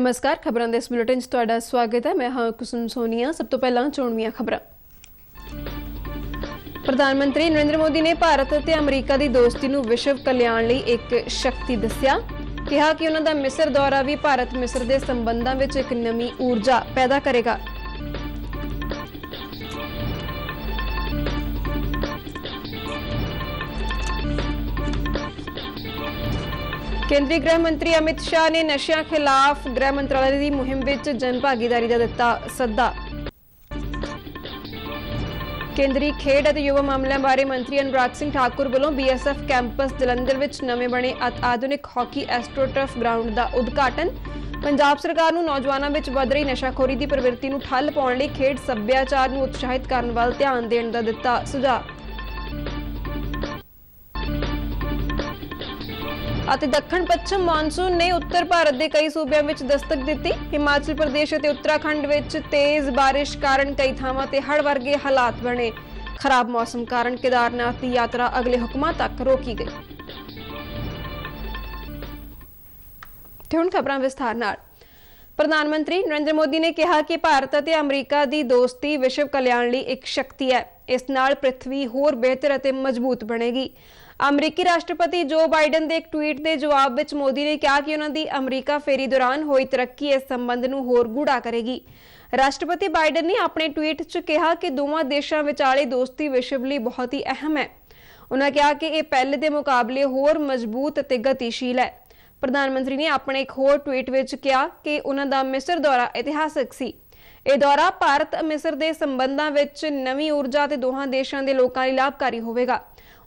नमस्कार, खबरों के इस बुलेटिन च तुहाडा स्वागत है। मैं हाँ कुसुम सोनिया। सब तो पहला चोणवीआं खबरां। प्रधानमंत्री नरेंद्र मोदी ने भारत और अमरीका की दोस्ती नूं विश्व कल्याण लई एक शक्ति दस्सिया। कहा कि उन्हां दा मिस्र दौरा भी भारत मिस्र के संबंधों में एक नवी ऊर्जा पैदा करेगा। केंद्रीय गृह मंत्री अमित शाह ने नशिया खिलाफ गृह मंत्रालय की मुहिम विच जन भागीदारी का दिता सद्दा। केंद्रीय खेड और युवा मामलों बारे मंत्री अनुराग सिंह ठाकुर वालों BSF कैंपस जलंधर विच नवे बने आधुनिक हॉकी एस्ट्रोटर्फ ग्राउंड का उद्घाटन। पंजाब सरकार नूं नौजवानों विच वध रही नशाखोरी की प्रवृत्ति नूं ठल पाउण लई खेड सभ्याचार नूं उत्साहित करन वल ध्यान देण दा दिता सुझाव। दक्षिण पश्चिम मानसून ने उत्तर भारत के कई सूबों में दस्तक दी। हिमाचल प्रदेश और उत्तराखंड में तेज बारिश कारण कई थावां ते हड़ वर्गे हालात बने। खराब मौसम कारण केदारनाथ की यात्रा अगले हुक्मां तक रोकी गई। हुण खबरां विस्तार नाल। प्रधानमंत्री नरेंद्र मोदी ने कहा कि भारत और अमरीका की दोस्ती विश्व कल्याण लई एक शक्ति है। इस नाल पृथ्वी होर बेहतर और मजबूत बनेगी। अमरीकी राष्ट्रपति जो बाइडन के एक ट्वीट के जवाब में मोदी ने कहा कि उन्होंने अमरीका फेरी दौरान हुई तरक्की इस संबंध नूं होर गूढ़ा करेगी। राष्ट्रपति बाइडन ने अपने ट्वीट च कहा कि दोवां देशों विचाले दोस्ती विश्व लई बहुत ही अहम है। उन्होंने कहा कि यह पहले के मुकाबले होर मजबूत और गतिशील है। प्रधानमंत्री ने अपने एक होर ट्वीट में कहा कि उन्हों का मिस्र दौरा ऐतिहासिक सी। यह दौरा भारत मिस्र के संबंधों में नवी ऊर्जा ते दोहां देशों के लोगों लई लाभकारी होवेगा।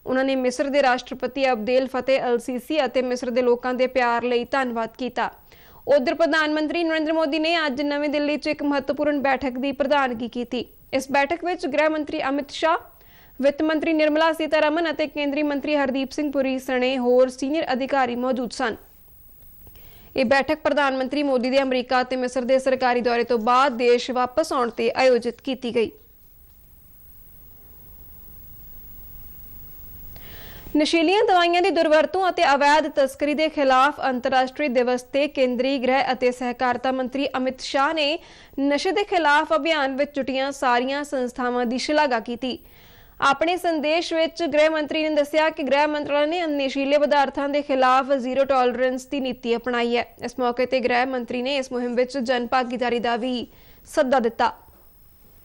उन्होंने मिस्र के राष्ट्रपति अब्देल फतेह अल सीसी और मिस्र के लोगों के प्यार लई धन्नवाद किया। उधर प्रधानमंत्री नरेंद्र मोदी ने अज नवी दिल्ली च एक महत्वपूर्ण बैठक की प्रधानगी की। इस बैठक में गृह मंत्री अमित शाह, वित्त मंत्री निर्मला सीतारमन और केंद्रीय मंत्री हरदीप सिंह पुरी सने होर सीनियर अधिकारी मौजूद सन। यह बैठक प्रधानमंत्री मोदी के अमरीका और मिस्र के सरकारी दौरे तो बाद देश वापस आउण ते आयोजित की गई। नशीलियां दवाइयां की दुरवरतों और अवैध तस्करी के खिलाफ अंतरराष्ट्रीय दिवस ते केंद्रीय गृह और सहकारिता मंत्री अमित शाह ने नशे के खिलाफ अभियान में जुटियां सारियां संस्थावां की शलाघा की। अपने संदेश में गृह मंत्री ने दस्सिया कि गृह मंत्रालय ने नशीले पदार्थों के खिलाफ जीरो टॉलरेंस की नीति अपनाई है। इस मौके पर गृह मंत्री ने इस मुहिम में जन भागीदारी का भी सद्दा दिता।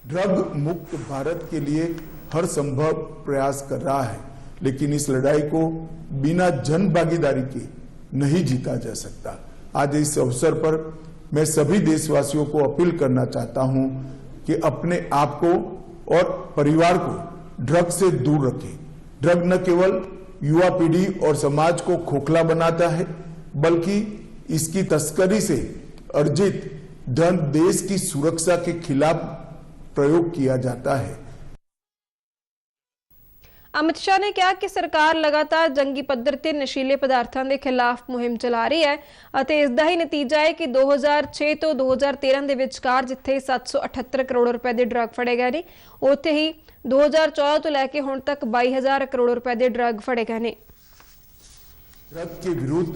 ड्रग मुक्त भारत के लिए हर संभव प्रयास कर रहा है, लेकिन इस लड़ाई को बिना जन भागीदारी के नहीं जीता जा सकता। आज इस अवसर पर मैं सभी देशवासियों को अपील करना चाहता हूं कि अपने आप को और परिवार को ड्रग से दूर रखें। ड्रग न केवल युवा पीढ़ी और समाज को खोखला बनाता है, बल्कि इसकी तस्करी से अर्जित धन देश की सुरक्षा के खिलाफ प्रयोग किया जाता है। अमित शाह ने कहा कि सरकार लगातार जंगी पद्धर ते नशीले पदार्थों के खिलाफ मुहिम चला रही है और इसका ही नतीजा है कि 2006 तो 2013 के विचकार जिथे 778 करोड़ रुपए के ड्रग फड़े गए ने, उत्थे ही 2014 तो लैके हुण तक 22,000 करोड़ रुपए के ड्रग फड़े गए ने। ड्रग के विरुद्ध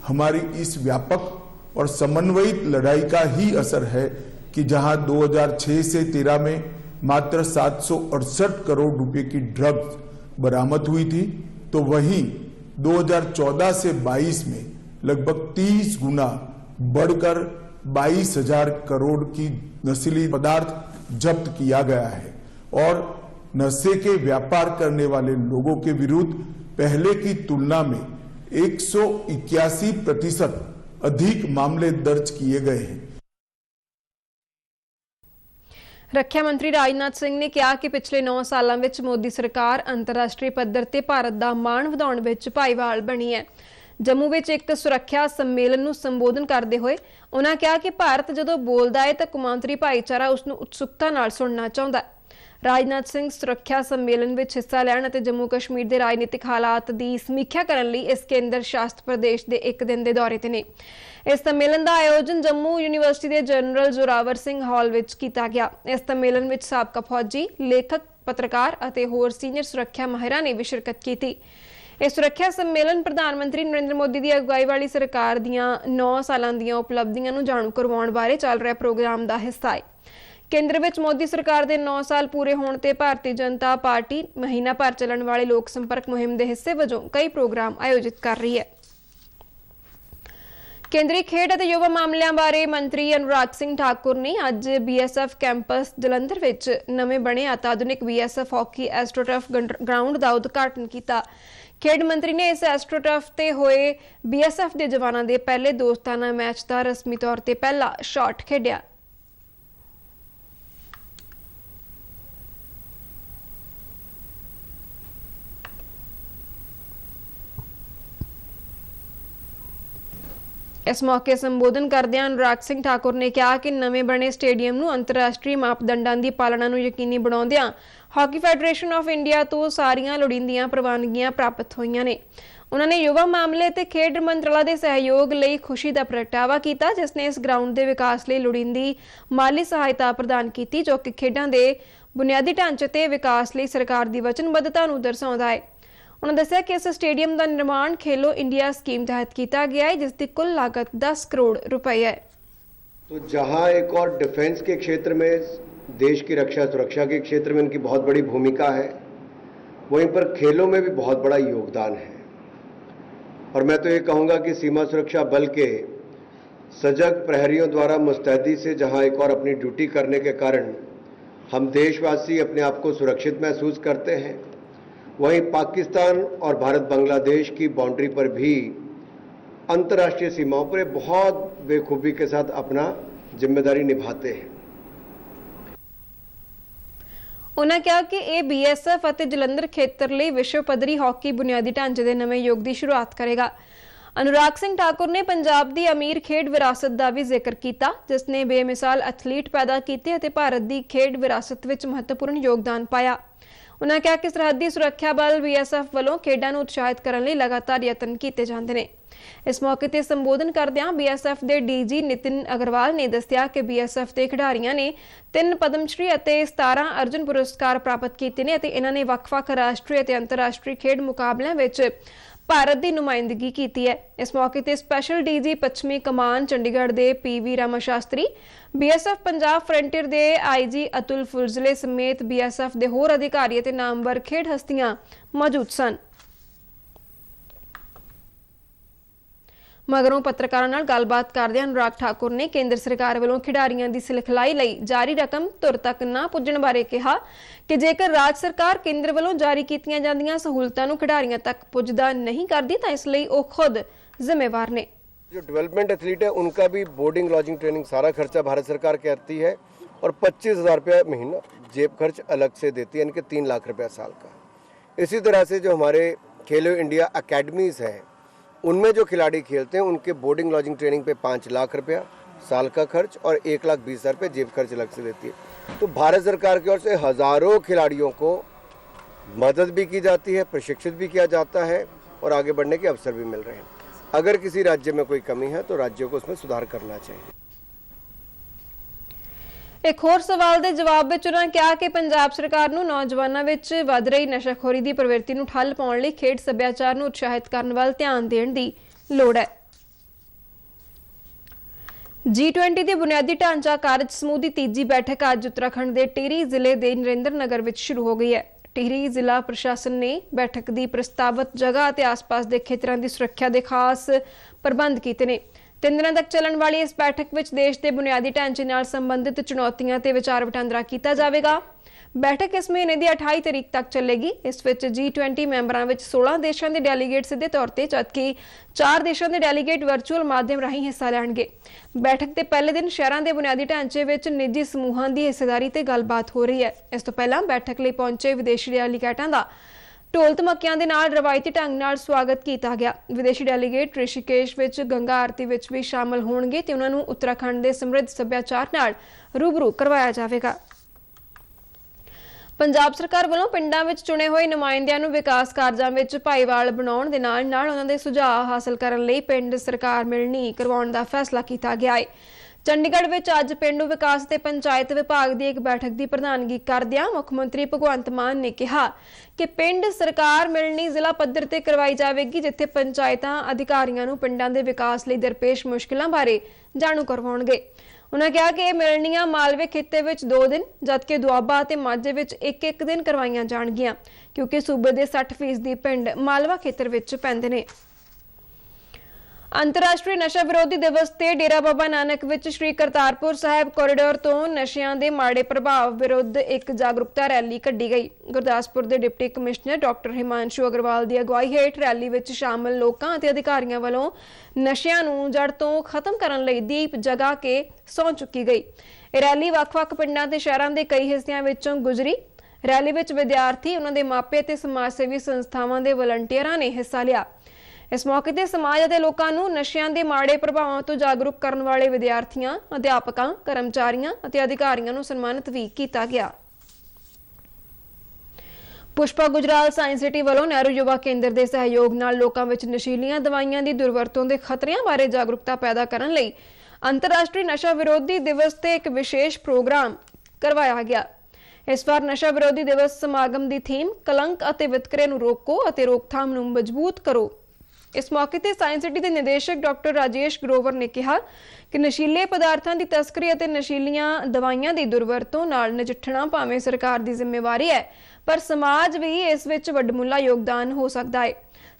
हमारी इस व्यापक और समन्वयित लड़ाई का ही असर है कि जहां 2006 से 13 में मात्र 768 करोड़ रुपए की ड्रग्स बरामद हुई थी, तो वहीं 2014 से 22 में लगभग 30 गुना बढ़कर 22,000 करोड़ की नशीली पदार्थ जब्त किया गया है। और नशे के व्यापार करने वाले लोगों के विरुद्ध पहले की तुलना में 181% अधिक मामले दर्ज किए गए हैं। रक्षा मंत्री राजनाथ सिंह ने कहा कि पिछले 9 सालों में मोदी सरकार अंतरराष्ट्रीय पद्धर ते भारत का मान वधाउण विच भाईवाल बनी है। जम्मू में एक सुरक्षा सम्मेलन नूं संबोधन करते हुए उन्होंने कहा कि भारत जदों बोलदा है तो कौमांतरी भाईचारा उसनूं उत्सुकता नाल सुनना चाहुंदा है। राजनाथ सिंह सुरक्षा सम्मेलन में हिस्सा लैण अते जम्मू कश्मीर के राजनीतिक हालात की समीक्षा करने लई इस केंद्र शासित प्रदेश के एक दिन के दौरे ते ने। इस सम्मेलन का आयोजन जम्मू यूनीवर्सिटी के जनरल जोरावर सिंह हॉल में किया गया। इस सम्मेलन में साबका फौजी, लेखक, पत्रकार और होर सीनियर सुरक्षा माहिरां ने भी शिरकत की। ਇਹ ਸੁਰੱਖਿਆ ਸੰਮੇਲਨ ਪ੍ਰਧਾਨ ਮੰਤਰੀ ਨਰਿੰਦਰ ਮੋਦੀ ਦੀ ਅਗਵਾਈ ਵਾਲੀ ਸਰਕਾਰ ਦੀਆਂ 9 ਸਾਲਾਂ ਦੀਆਂ ਉਪਲਬਧੀਆਂ ਨੂੰ ਜਾਣੂ ਕਰਵਾਉਣ ਬਾਰੇ ਚੱਲ ਰਿਹਾ ਪ੍ਰੋਗਰਾਮ ਦਾ ਹਿੱਸਾ ਹੈ। ਕੇਂਦਰ ਵਿੱਚ ਮੋਦੀ ਸਰਕਾਰ ਦੇ 9 ਸਾਲ ਪੂਰੇ ਹੋਣ ਤੇ ਭਾਰਤੀ ਜਨਤਾ ਪਾਰਟੀ ਮਹੀਨਾ ਭਰ ਚੱਲਣ ਵਾਲੇ ਲੋਕ ਸੰਪਰਕ ਮੁਹਿੰਮ ਦੇ ਹਿੱਸੇ ਵਜੋਂ ਕਈ ਪ੍ਰੋਗਰਾਮ ਆਯੋਜਿਤ ਕਰ ਰਹੀ ਹੈ। ਕੇਂਦਰੀ ਖੇਡ ਅਤੇ ਯੁਵਾ ਮਾਮਲਿਆਂ ਬਾਰੇ ਮੰਤਰੀ ਅਨੁਰਾਗ ਸਿੰਘ ਠਾਕੁਰ ਨੇ ਅੱਜ BSF ਕੈਂਪਸ ਜਲੰਧਰ ਵਿੱਚ ਨਵੇਂ ਬਣੇ ਅਤਿਆਧੁਨਿਕ BSF ਹਾਕੀ ਐਸਟ੍ਰੋਟਰਫ ਗਰਾਊਂਡ ਦਾ ਉਦਘਾਟਨ ਕੀਤਾ। ਖੇਡ ਮੰਤਰੀ ਨੇ ਇਸ ਐਸਟ੍ਰੋਟਰਫ ਤੇ ਹੋਏ BSF ਦੇ ਜਵਾਨਾਂ ਦੇ ਪਹਿਲੇ ਦੋਸਤਾਨਾ ਮੈਚ ਦਾ ਰਸਮੀ ਤੌਰ ਤੇ ਪਹਿਲਾ ਸ਼ਾਟ ਖੇਡਿਆ। इस मौके संबोधन करदे अनुराग सिंह ठाकुर ने कहा कि नवे बने स्टेडियम नूं अंतरराष्ट्रीय मापदंडां दी पालना नूं यकीनी बनाउंदिआं हॉकी फैडरेशन ऑफ इंडिया तो सारियां लोड़ींदियां प्रवानगियां प्राप्त होईयां ने। उन्होंने युवा मामले ते खेड मंत्रालय के सहयोग लई खुशी का प्रगटावा किया, जिसने इस ग्राउंड के विकास लई लोड़ींदी माली सहायता प्रदान की, जो कि खेडां दे बुनियादी ढांचे ते विकास लई सरकार की वचनबद्धता नूं दर्शाउंदा है। उन्होंने दस्सिया कि इस स्टेडियम का निर्माण खेलो इंडिया स्कीम तहत किया गया है, जिसकी कुल लागत 10 करोड़ रुपए है। तो जहां एक और डिफेंस के क्षेत्र में, देश की रक्षा सुरक्षा के क्षेत्र में इनकी बहुत बड़ी भूमिका है, वहीं पर खेलों में भी बहुत बड़ा योगदान है। और मैं तो ये कहूँगा कि सीमा सुरक्षा बल के सजग प्रहरियों द्वारा मुस्तैदी से जहां एक और अपनी ड्यूटी करने के कारण हम देशवासी अपने आप को सुरक्षित महसूस करते हैं, वहीं पाकिस्तान और भारत बांग्लादेश की बाउंड्री पर भी अंतर्राष्ट्रीय सीमाओं पर बहुत बेखूबी के साथ अपना जिम्मेदारी निभाते हैं। उन्होंने कहा कि ये BSF ਅਤੇ ਜਲੰਧਰ ਖੇਤਰ ਲਈ ਵਿਸ਼ਵ ਪੱਧਰੀ ਹਾਕੀ ਬੁਨਿਆਦੀ ਢਾਂਚੇ ਦੇ ਨਵੇਂ ਯੁੱਗ ਦੀ ਸ਼ੁਰੂਆਤ ਕਰੇਗਾ। अनुराग सिंह ठाकुर ने पंजाब की अमीर खेड विरासत का भी जिक्र किया, जिसने बेमिसाल एथलीट पैदा किए और भारत की खेड विरासत में महत्वपूर्ण योगदान पाया। उन्होंने कहा कि सरहदी सुरक्षा बल BSF वालों खेडों को उत्साहित करने लिए लगातार यत्न किए जाते हैं। इस मौके पर संबोधन करदे BSF के DG नितिन अग्रवाल ने दस्सिया कि BSF के खिडारियों ने 3 पद्मश्री और 17 अर्जुन पुरस्कार प्राप्त किए हैं। इन्होंने वक्-वक् राष्ट्रीय और अंतरराष्ट्रीय खेड मुकाबलों में भारत की नुमाइंदगी की है। इस मौके पर स्पैशल DG पश्चिमी कमान चंडीगढ़ के PV Rama Shastri, BSF Punjab frontier के IG अतुल फुलजले समेत BSF के होर अधिकारी ते नामवर खेड हस्तियां मौजूद सन। मगरों पत्रकारों नाल गलबात करदे अनुराग ठाकुर ने केंद्र सरकार वालों खिडारियों की सिखलाई लई जारी रकम धुर तक ना पुजण बारे कहा कि जेकर राज्य सरकार केंद्र वालों जारी कीतियां जांदियां सहूलतां नूं खिडारियों तक पुजदा नहीं करदी तां इसलिए वो खुद जिम्मेवार ने। जो डेवलपमेंट एथलीट है उनका भी बोर्डिंग लॉजिंग ट्रेनिंग सारा खर्चा भारत सरकार करती है और 25,000 रुपया महीना जेब खर्च अलग से देती है, इनके 3 लाख रुपया साल का। इसी तरह से जो हमारे खेलो इंडिया अकेडमीज़ हैं उनमें जो खिलाड़ी खेलते हैं उनके बोर्डिंग लॉजिंग ट्रेनिंग पे 5 लाख रुपया साल का खर्च और 1,20,000 रुपये जेब खर्च अलग से देती है। तो भारत सरकार की ओर से हज़ारों खिलाड़ियों को मदद भी की जाती है, प्रशिक्षित भी किया जाता है और आगे बढ़ने के अवसर भी मिल रहे हैं। अगर किसी राज्य में कोई कमी है तो राज्यों को उसमें सुधार करना चाहिए। एक होर सवाल के जवाब में उन्होंने कहा कि पंजाब सरकार नूं नौजवानों विच वध रही नशाखोरी की प्रवृत्ति नूं ठल पाउण लई खेड सभ्याचार नूं उत्साहित करने वाल ध्यान देण दी लोड़ है। G20 के बुनियादी ढांचा कार्य समूह की तीजी बैठक अज उत्तराखंड के टिहरी जिले के नरेंद्रनगर में शुरू हो गई है। टिहरी जिला प्रशासन ने बैठक की प्रस्तावित जगह और आस-पास के खेतरों की सुरक्षा के खास प्रबंध किए हैं। 3 दिनों तक चलने वाली इस बैठक में देश के बुनियादी ढांचे नाल संबंधित चुनौतियों ते विचार वटांदरा किया जाएगा। बैठक इस महीने की 28 तारीख तक चलेगी। इस विच G20 मैंबरों में 16 देशों के डेलीगेट सीधे तौर पर, जबकि 4 देशों के डेलीगेट वर्चुअल माध्यम राही हिस्सा लैणगे। बैठक के पहले दिन शहरों के बुनियादी ढांचे में निजी समूहों की हिस्सेदारी से गलबात हो रही है। इस तो पहला बैठक लिए पहुंचे विदेशी डेलीगेटां का ढोल धमकियां दे नाल रवायती ढंग नाल स्वागत किया गया। विदेशी डेलीगेट ऋषिकेश विच गंगा आरती विच भी शामिल होणगे ते उन्हां नूं उत्तराखंड के समृद्ध सभ्याचार नाल रूबरू करवाया जाएगा। पंजाब सरकार वालों पिंडां विच चुने हुए नुमाइंदियां नूं विकास कार्यां विच भाईवाल बनाउण दे नाल उन्हां दे सुझाव हासिल करन लई पिंड सरकार मिलनी करवाउण दा फैसला किया गया है। ਚੰਡੀਗੜ੍ਹ ਵਿੱਚ ਅੱਜ ਪੇਂਡੂ ਵਿਕਾਸ ਤੇ ਪੰਚਾਇਤ ਵਿਭਾਗ ਦੀ ਇੱਕ ਬੈਠਕ ਦੀ ਪ੍ਰਧਾਨਗੀ ਕਰਦਿਆਂ ਮੁੱਖ ਮੰਤਰੀ ਭਗਵੰਤ ਮਾਨ ਨੇ ਕਿਹਾ ਕਿ ਪਿੰਡ ਸਰਕਾਰ ਮਿਲਣੀ ਜ਼ਿਲ੍ਹਾ ਪੱਧਰ ਤੇ ਕਰਵਾਈ ਜਾਵੇਗੀ, ਜਿੱਥੇ ਪੰਚਾਇਤਾਂ ਅਧਿਕਾਰੀਆਂ ਨੂੰ ਪਿੰਡਾਂ ਦੇ ਵਿਕਾਸ ਲਈ ਦਰਪੇਸ਼ ਮੁਸ਼ਕਲਾਂ ਬਾਰੇ ਜਾਣੂ ਕਰਵਾਉਣਗੇ। उन्होंने कहा कि मिलनियां मालवे खिते विच 2 दिन जबकि दुआबा ते माझे विच 1-1 दिन करवाईयां जाणगियां, क्योंकि सूबे दे 60% पिंड मालवा खेतर विच पैंदे ने। अंतरराष्ट्रीय नशा विरोधी दिवस ते डेरा बाबा नानक विच श्री करतारपुर साहिब कॉरीडोर तो नशियां दे माड़े प्रभाव विरुद्ध एक जागरूकता रैली कड्ढी गई। गुरदासपुर दे deputy commissioner doctor Himanshu Agarwal दी अगवाई हेठ रैली विच शामिल लोकां ते अधिकारियां वल्लों नशियां नूं जड़ तों खत्म करन लई दीप जगा के सौं चुकी गई। इह रैली वख-वख पिंडां ते शहरां दे कई हिस्सिਆਂ विचों गुजरी। रैली विच विद्यार्थी, उन्हां दे मापे ते समाज सेवी संस्थावां दे वलंटियरां ने हिस्सा लिया। इस मौके ते समाज ਅਤੇ ਲੋਕਾਂ ਨੂੰ ਨਸ਼ਿਆਂ ਦੇ ਮਾੜੇ ਪ੍ਰਭਾਵਾਂ ਤੋਂ ਜਾਗਰੂਕ ਕਰਨ ਵਾਲੇ ਵਿਦਿਆਰਥੀਆਂ, ਅਧਿਆਪਕਾਂ, ਕਰਮਚਾਰੀਆਂ ਅਤੇ ਅਧਿਕਾਰੀਆਂ ਨੂੰ ਸਨਮਾਨਿਤ ਵੀ ਕੀਤਾ ਗਿਆ। ਪੁਸ਼ਪਾ ਗੁਜਰਾਲ ਸਾਇੰਸ ਸਿਟੀ ਵੱਲੋਂ ਨਹਿਰੂ ਯੁਵਾ ਕੇਂਦਰ ਦੇ ਸਹਿਯੋਗ ਨਾਲ ਲੋਕਾਂ ਵਿੱਚ ਨਸ਼ੀਲੀਆਂ ਦਵਾਈਆਂ ਦੀ ਦੁਰਵਰਤੋਂ ਦੇ ਖਤਰਿਆਂ ਬਾਰੇ ਜਾਗਰੂਕਤਾ ਪੈਦਾ ਕਰਨ ਲਈ ਅੰਤਰਰਾਸ਼ਟਰੀ ਨਸ਼ਾ ਵਿਰੋਧੀ ਦਿਵਸ ਤੇ ਇੱਕ ਵਿਸ਼ੇਸ਼ ਪ੍ਰੋਗਰਾਮ ਕਰਵਾਇਆ ਗਿਆ। ਇਸ ਵਾਰ ਨਸ਼ਾ ਵਿਰੋਧੀ ਦਿਵਸ ਸਮਾਗਮ ਦੀ ਥੀਮ ਕਲੰਕ ਅਤੇ ਵਿਤਕਰੇ ਨੂੰ ਰੋਕੋ ਅਤੇ ਰੋਕਥਾਮ ਨੂੰ ਮਜ਼ਬੂਤ ਕਰੋ। इस मौके ते साइंस सिटी के निदेशक डॉक्टर राजेश ग्रोवर ने कहा कि नशीले पदार्थों की तस्करी और नशीलियां दवाइयां की दुरवरतों नाल नजिठना भावें सरकार की जिम्मेवारी है, पर समाज भी इस विच वडमुला योगदान हो सकता है।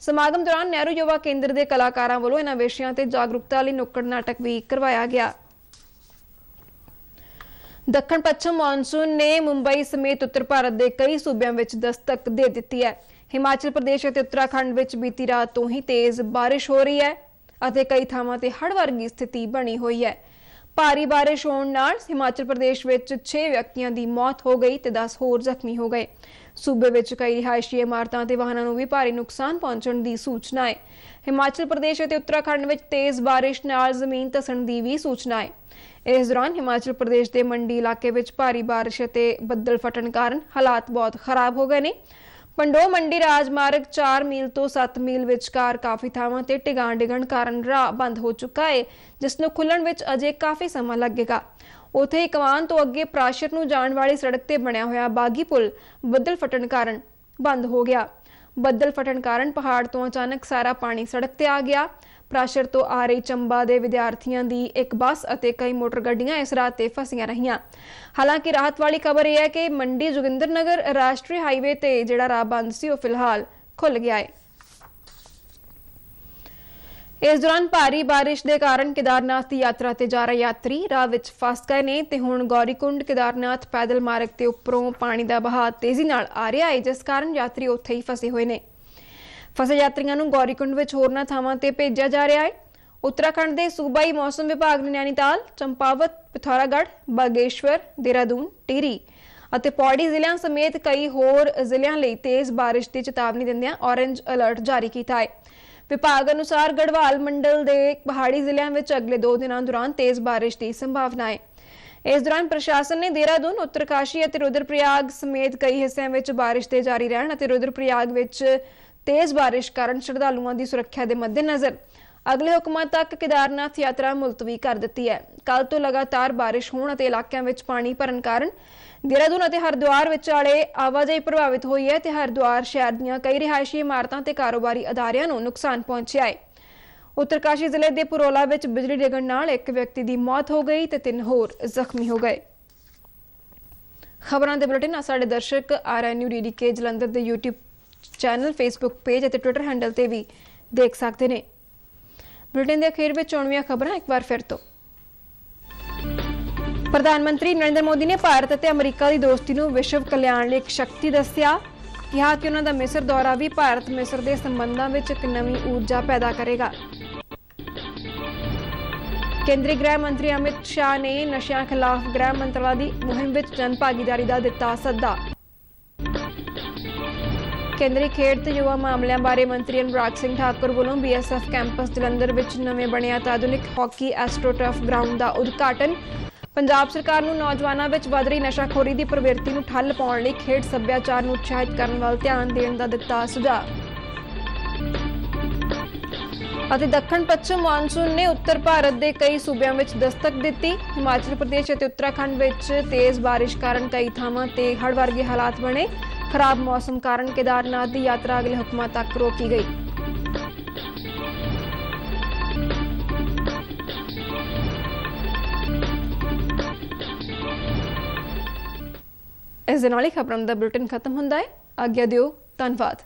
समागम दौरान नेहरू युवा केंद्र के कलाकारां वालों इन्हां विषयां ते जागरूकता लई नुक्कड़ नाटक भी करवाया गया। दक्षिण पश्चिम मानसून ने मुंबई समेत उत्तर भारत के कई सूबों में दस्तक दे दी है। हिमाचल प्रदेश और उत्तराखंड में बीती रात तो ही तेज बारिश हो रही है और कई थावां ते हड़ वर्गी स्थिति बनी हुई है। भारी बारिश होने नाल हिमाचल प्रदेश में 6 व्यक्तियों की मौत हो गई ते 10 होर जख्मी हो गए। सूबे में कई रिहायशी इमारतां ते वाहनां नूं भी भारी नुकसान पहुंचण की सूचना है। हिमाचल प्रदेश और उत्तराखंड में तेज बारिश नाल जमीन धसण की भी सूचना है। इस दौरान हिमाचल प्रदेश के मंडी इलाके में भारी बारिश और बदल फटण कारण हालात बहुत खराब हो गए ने। पंडो मंडी राजमार्ग 4 मील तो 7 मील विचकार काफ़ी थावां ते टिगाण डिगण कारण राह बंद हो चुका है, जिसनूं खुलण विच अजे काफ़ी समा लगेगा। उत्थे इकवान तो अगे प्राशर नूं जाण वाली सड़क ते बनिया होया बागी पुल बदल फटण कारण बंद हो गया। बदल फटण कारण पहाड़ तो अचानक सारा पानी सड़क ते आ गया। प्राशर तो आ रही चंबा के विद्यार्थियों की एक बस और कई मोटर गड्डियां इस राह ते फसियां रहियां। हालांकि राहत वाली खबर यह है कि मंडी जोगिंद्रनगर राष्ट्रीय हाईवे ते जिहड़ा राह बंद सी वो फिलहाल खुल गया है। इस दौरान भारी बारिश के कारण केदारनाथ की यात्रा ते जा रहे यात्री राह विच फस गए ने ते हुण गौरीकुंड केदारनाथ पैदल मार्ग के उपरों पानी का बहाव तेजी नाल आ रहा है, जिस कारण यात्री उत्थे ही फसे हुए ने। फसे यात्रियों नूं गौरीकुंड विच होरनां थावां ते भेजिया जा रहा है। उत्तराखंड के सूबाई मौसम विभाग ने नैनीताल, चंपावत, पिथौरागढ़, बागेश्वर, देहरादून, टिहरी और पौड़ी जिलों समेत कई होर जिलों लई तेज बारिश की चेतावनी दिंदियां ऑरेंज अलर्ट जारी किया है। विभाग अनुसार गढ़वाल मंडल के पहाड़ी जिलों में अगले 2 दिनों दौरान तेज बारिश की संभावना है। इस दौरान प्रशासन ने देहरादून, उत्तरकाशी और रुद्रप्रयाग समेत कई हिस्सों में बारिश के जारी रहने और रुद्रप्रयाग विच तेज बारिश कारण श्रद्धालुओं की सुरक्षा के मद्देनजर अगले हुक्मां तक केदारनाथ यात्रा मुलतवी कर दी है। कल तो लगातार बारिश होने और इलाकों में पानी भरन कारण देहरादून और हरिद्वार विचाले आवाजाही प्रभावित हुई है। हरिद्वार शहर दीआं कई रिहायशी इमारतां ते कारोबारी अदारियां नूं नुकसान पहुंचा है। उत्तरकाशी जिले के पुरोला विच बिजली डिगण नाल एक व्यक्ति की मौत हो गई ते 3 होर जख्मी हो गए। खबरां दे बुलेटिन साडे दर्शक RNU DDK जलंधर के यूट्यूब चैनल, फेसबुक पेज और ट्विटर हैंडल से भी देख सकते हैं। बुलेटिन के अखीर में चुनवियां खबरां एक बार फिर तो। प्रधानमंत्री नरेंद्र मोदी ने भारत और अमरीका की दोस्ती को विश्व कल्याण लिए एक शक्ति दस्या। कहा कि उन्होंने मिस्र दौरा भी भारत मिस्र के संबंधों में एक नवी ऊर्जा पैदा करेगा। केंद्रीय गृह मंत्री अमित शाह ने नशियां खिलाफ गृह मंत्रालय की मुहिम में जन भागीदारी का दिता सद्दा। केंद्रीय खेड ते युवा मामलों बारे मंत्री अनुराग सिंह ठाकुर वालों BSF कैंपस जलंधर विच नवें बने आधुनिक हॉकी एस्ट्रोटर्फ ग्राउंड का उद्घाटन। पंजाब सरकार नूं नौजवानों विच वध रही नशाखोरी की प्रवृत्ति नूं ठल पाउण लई खेड सभ्याचार नूं उत्साहित करन वल ध्यान देण दा दिता सुझाव। ਅਤੇ ਦੱਖਣ ਪੱਛਮ ਮਾਨਸੂਨ ਨੇ ਉੱਤਰ ਭਾਰਤ ਦੇ ਕਈ ਸੂਬਿਆਂ ਵਿੱਚ ਦਸਤਕ ਦਿੱਤੀ। ਹਿਮਾਚਲ ਪ੍ਰਦੇਸ਼ ਅਤੇ ਉੱਤਰਾਖੰਡ ਵਿੱਚ ਤੇਜ਼ ਬਾਰਿਸ਼ ਕਾਰਨ ਕਈ ਥਾਵਾਂ ਤੇ ਹੜ੍ਹ ਵਰਗੇ ਹਾਲਾਤ ਬਣੇ। ਖਰਾਬ ਮੌਸਮ ਕਾਰਨ ਕੇਦਾਰਨਾਥ ਦੀ ਯਾਤਰਾ ਅਗਲੇ ਹੁਕਮਾਂ ਤੱਕ ਰੋਕੀ ਗਈ। ਇਸ ਦੇ ਨਾਲ ਹੀ ਖਬਰਾਂ ਦਾ ਬੁਲੇਟਿਨ ਖਤਮ ਹੁੰਦਾ ਹੈ। ਆਗਿਆ ਦਿਓ। ਧੰਨਵਾਦ।